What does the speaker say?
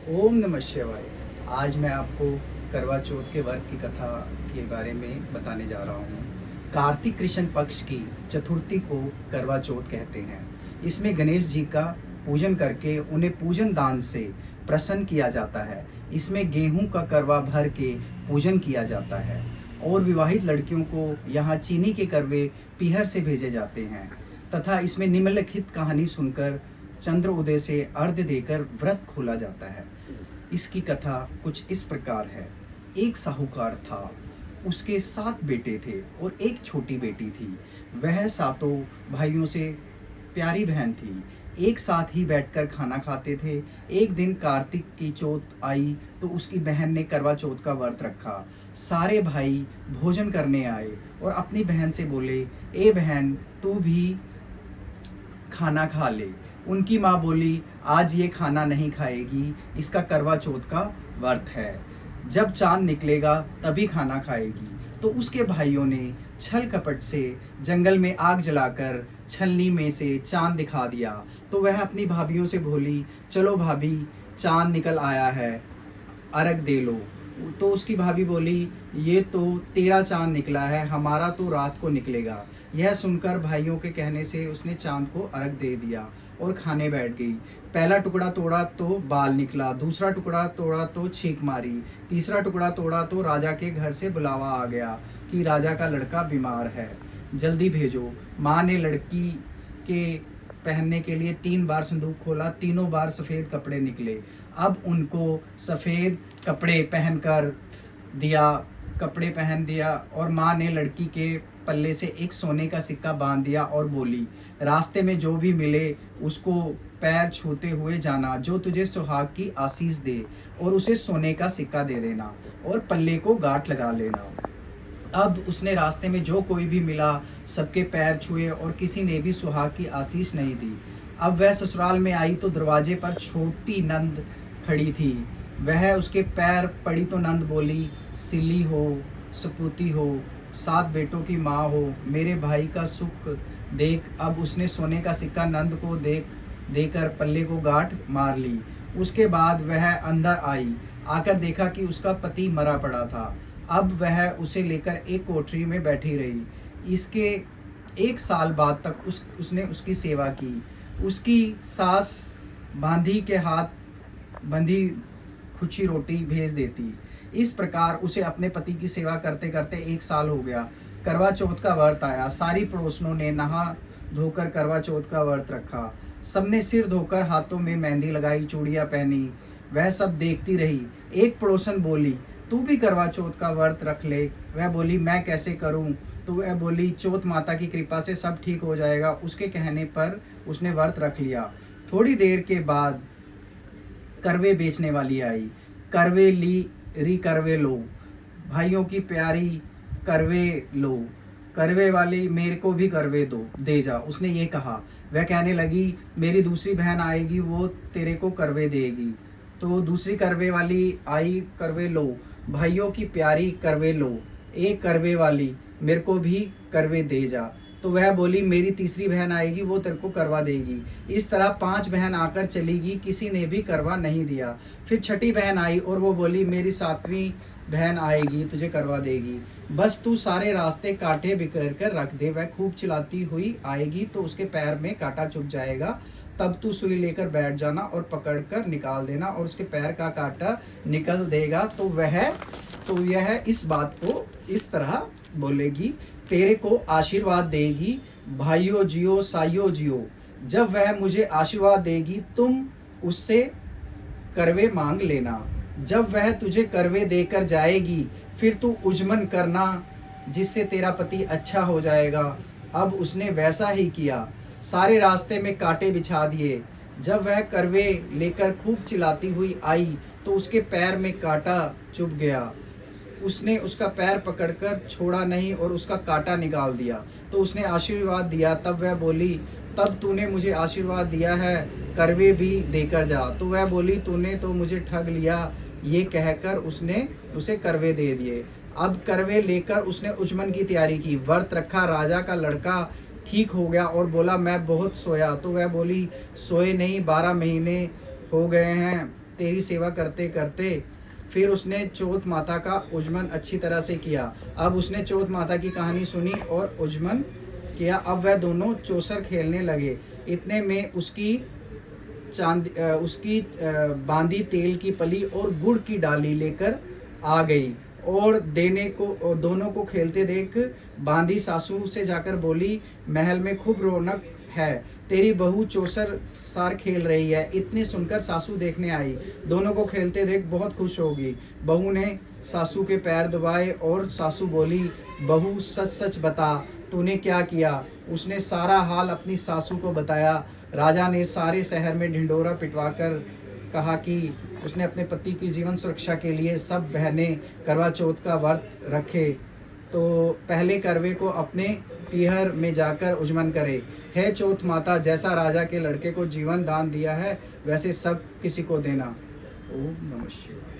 ओम नमः शिवाय। आज मैं आपको करवा चौथ के व्रत की कथा के बारे में बताने जा रहा हूँ। कार्तिक कृष्ण पक्ष की चतुर्थी को करवा चौथ कहते हैं। इसमें गणेश जी का पूजन करके उन्हें पूजन दान से प्रसन्न किया जाता है। इसमें गेहूं का करवा भर के पूजन किया जाता है और विवाहित लड़कियों को यहाँ चीनी के करवे पीहर से भेजे जाते हैं तथा इसमें निम्नलिखित कहानी सुनकर चंद्र उदय से अर्घ्य देकर व्रत खोला जाता है। इसकी कथा कुछ इस प्रकार है। एक साहूकार था, उसके 7 बेटे थे और एक छोटी बेटी थी। वह सातों भाइयों से प्यारी बहन थी। एक साथ ही बैठकर खाना खाते थे। एक दिन कार्तिक की चौथ आई तो उसकी बहन ने करवा चौथ का व्रत रखा। सारे भाई भोजन करने आए और अपनी बहन से बोले, ए बहन, तू भी खाना खा ले। उनकी माँ बोली, आज ये खाना नहीं खाएगी, इसका करवा चौथ का व्रत है, जब चांद निकलेगा तभी खाना खाएगी। तो उसके भाइयों ने छल कपट से जंगल में आग जलाकर छलनी में से चांद दिखा दिया। तो वह अपनी भाभीयों से बोली, चलो भाभी, चांद निकल आया है, अर्घ दे लो। तो उसकी भाभी बोली, ये तो तेरा चांद निकला है, हमारा तो रात को निकलेगा। यह सुनकर भाइयों के कहने से उसने चांद को अर्घ दे दिया और खाने बैठ गई। पहला टुकड़ा तोड़ा तो बाल निकला, दूसरा टुकड़ा तोड़ा तो छींक मारी, तीसरा टुकड़ा तोड़ा तो राजा के घर से बुलावा आ गया कि राजा का लड़का बीमार है, जल्दी भेजो। माँ ने लड़की के पहनने के लिए 3 बार संदूक खोला, तीनों बार सफ़ेद कपड़े निकले। अब उनको सफ़ेद कपड़े पहन दिया और माँ ने लड़की के पल्ले से एक सोने का सिक्का बांध दिया और बोली, रास्ते में जो भी मिले उसको पैर छूते हुए जाना, जो तुझे सुहाग की आशीष दे और उसे सोने का सिक्का दे देना और पल्ले को गांठ लगा लेना। अब उसने रास्ते में जो कोई भी मिला सबके पैर छुए और किसी ने भी सुहाग की आशीष नहीं दी। अब वह ससुराल में आई तो दरवाजे पर छोटी नंद खड़ी थी। वह उसके पैर पड़ी तो नंद बोली, सिली हो, सपूती हो, 7 बेटों की माँ हो, मेरे भाई का सुख देख। अब उसने सोने का सिक्का नंद को देकर पल्ले को गांठ मार ली। उसके बाद वह अंदर आई, आकर देखा कि उसका पति मरा पड़ा था। अब वह उसे लेकर एक कोठरी में बैठी रही। इसके 1 साल बाद तक उसने उसकी सेवा की। उसकी सास बांधी के हाथ बंधी खुची रोटी भेज देती। इस प्रकार उसे अपने पति की सेवा करते करते 1 साल हो गया। करवा चौथ का व्रत आया। सारी पड़ोसनों ने नहा धोकर करवा चौथ का व्रत रखा। सबने सिर धोकर हाथों में मेहंदी लगाई, चूड़ियाँ पहनी। वह सब देखती रही। एक पड़ोसन बोली, तू भी करवा चौथ का व्रत रख ले। वह बोली, मैं कैसे करूं? तो वह बोली, चौथ माता की कृपा से सब ठीक हो जाएगा। उसके कहने पर उसने व्रत रख लिया। थोड़ी देर के बाद करवे बेचने वाली आई। करवे करवे लो, भाइयों की प्यारी, करवे लो, करवे वाली, मेरे को भी करवे दे जा, उसने ये कहा। वह कहने लगी, मेरी दूसरी बहन आएगी, वो तेरे को करवे देगी। तो दूसरी करवे वाली आई, करवे लो, भाइयों की प्यारी, करवे लो, एक करवे वाली, मेरे को भी करवे दे जा। तो वह बोली, मेरी तीसरी बहन आएगी, वो तेरे को करवा देगी। इस तरह 5 बहन आकर चली गई, किसी ने भी करवा नहीं दिया। फिर छठी बहन आई और वो बोली, मेरी 7वीं बहन आएगी, तुझे करवा देगी। बस तू सारे रास्ते कांटे बिखेर कर रख दे, वह खूब चिल्लाती हुई आएगी तो उसके पैर में कांटा चुभ जाएगा, तब तू सुई लेकर बैठ जाना और पकड़कर निकाल देना और उसके पैर का कांटा निकल देगा। तो यह इस बात को इस तरह बोलेगी, तेरे को आशीर्वाद देगी, भाइयों जियो, साइयों जियो। जब वह मुझे आशीर्वाद देगी तुम उससे करवे मांग लेना। जब वह तुझे करवे देकर जाएगी फिर तू उजमन करना, जिससे तेरा पति अच्छा हो जाएगा। अब उसने वैसा ही किया, सारे रास्ते में कांटे बिछा दिए। जब वह करवे लेकर खूब चिल्लाती हुई आई तो उसके पैर में कांटा चुभ गया। उसने उसका पैर पकड़कर छोड़ा नहीं और उसका कांटा निकाल दिया। तो उसने आशीर्वाद दिया। तब वह बोली, तब तूने मुझे आशीर्वाद दिया है, करवे भी देकर जा। तो वह बोली, तूने तो मुझे ठग लिया। ये कहकर उसने उसे करवे दे दिए। अब करवे लेकर उसने उजमन की तैयारी की, व्रत रखा। राजा का लड़का ठीक हो गया और बोला, मैं बहुत सोया। तो वह बोली, सोए नहीं, 12 महीने हो गए हैं, तेरी सेवा करते करते फिर उसने चौथ माता का उज्जमन अच्छी तरह से किया। अब उसने चौथ माता की कहानी सुनी और उज्जमन किया। अब वह दोनों चौसर खेलने लगे। इतने में उसकी बांदी तेल की पली और गुड़ की डाली लेकर आ गई और दोनों को खेलते देख बांदी सासू से जाकर बोली, महल में खूब रौनक है, तेरी बहू चौसर सार खेल रही है। इतने सुनकर सासू देखने आई। दोनों को खेलते देख बहुत खुश होगी। बहू ने सासू के पैर दबाए और सासू बोली, बहू सच सच बता, तूने क्या किया? उसने सारा हाल अपनी सासू को बताया। राजा ने सारे शहर में ढिंढोरा पिटवाकर कहा कि उसने अपने पति की जीवन सुरक्षा के लिए सब बहनें करवा चौथ का व्रत रखे, तो पहले करवे को अपने पीहर में जाकर उज्जमन करे। हे चौथ माता, जैसा राजा के लड़के को जीवन दान दिया है, वैसे सब किसी को देना। ओम नमः शिवाय।